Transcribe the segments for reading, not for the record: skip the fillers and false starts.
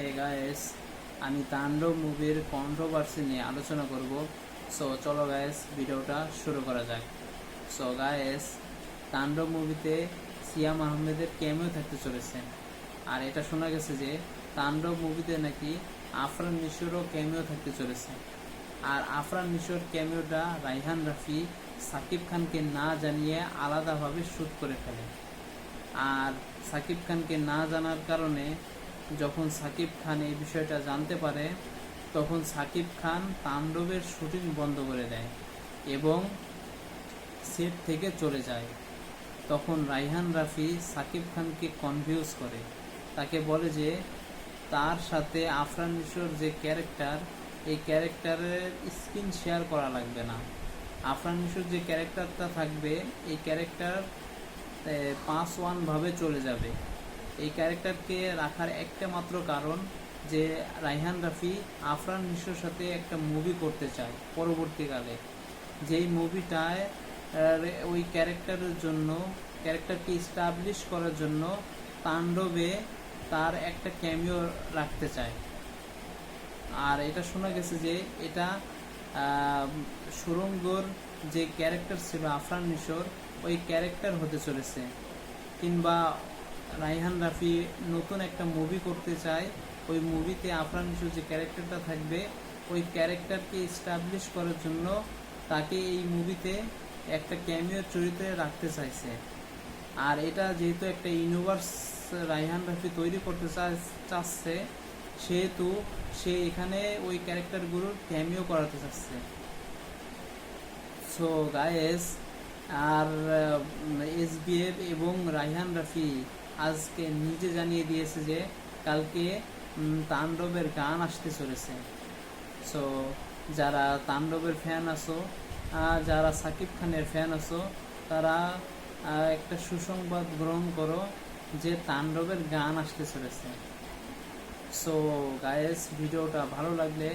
Hey guys, আমি তাণ্ডব মুভির কন্ট্রোভার্সি নিয়ে আলোচনা করব। সো চলো গাইস, ভিডিওটা শুরু করা যাক। সো গাইস, তাণ্ডব মুভিতে সিয়াম আহমেদের ক্যামিও থাকতে চলেছে। আর এটা শোনা গেছে যে তাণ্ডব মুভিতে নাকি আফরান নিশোরও ক্যামিও থাকতে চলেছে। আর আফরান নিশোর ক্যামিওটা রায়হান রাফি সাকিব খানকে না জানিয়ে আলাদাভাবে শ্যুট করে ফেলে। আর সাকিব খানকে না জানার কারণে যখন সাকিব খান এই বিষয়টা জানতে পারে, তখন সাকিব খান তাণ্ডবের শুটিং বন্ধ করে দেয় এবং সেট থেকে চলে যায়। তখন রায়হান রাফি সাকিব খানকে কনফিউজ করে, তাকে বলে যে তার সাথে আফরান নিশোর যে ক্যারেক্টার, এই ক্যারেক্টারের স্ক্রিন শেয়ার করা লাগবে না। আফরান নিশোর যে ক্যারেক্টারটা থাকবে, এই ক্যারেক্টার 5-1 ভাবে চলে যাবে। এই ক্যারেক্টারকে রাখার একটা মাত্র কারণ যে রায়হান রাফি আফরান নিশোর সাথে একটা মুভি করতে চায় পরবর্তীকালে, যেই মুভিটায় ওই ক্যারেক্টারের জন্য, ক্যারেক্টারকে এস্টাবলিশ করার জন্য তাণ্ডবে তার একটা ক্যামিও রাখতে চায়। আর এটা শোনা গেছে যে এটা সুরঙ্গর যে ক্যারেক্টার ছিল আফরান নিশোর, ওই ক্যারেক্টার হতে চলেছে। কিংবা রায়হান রাফি নতুন একটা মুভি করতে চায়, ওই মুভিতে আফরান নিশোর যে ক্যারেক্টারটা থাকবে, ওই ক্যারেক্টারকে এস্টাবলিশ করার জন্য তাকে এই মুভিতে একটা ক্যামিও চরিত্রে রাখতে চাইছে। আর এটা যেহেতু একটা ইউনিভার্স রায়হান রাফি তৈরি করতে চাচ্ছে, সেহেতু সে এখানে ওই ক্যারেক্টারগুলোর ক্যামিও করাতে চাচ্ছে। সো গায়েস, আর এসবিএফ এবং রায়হান রাফি আজকে নিজে জানিয়ে দিয়েছে যে কালকে তাণ্ডবের গান আসতে চলেছে। সো যারা তাণ্ডবের ফ্যান আছো, যারা সাকিব খানের ফ্যান আছো, তারা একটা সুসংবাদ গ্রহণ করো যে তাণ্ডবের গান আসতে চলেছে। সো গায়েস, ভিডিওটা ভালো লাগলে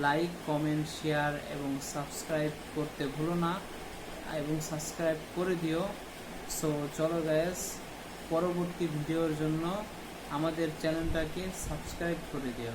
লাইক, কমেন্ট, শেয়ার এবং সাবস্ক্রাইব করতে ভুলো না, এবং সাবস্ক্রাইব করে দিও। সো চলো গায়েস, পরবর্তী ভিডিওর জন্য আমাদের চ্যানেলটাকে সাবস্ক্রাইব করে দিও।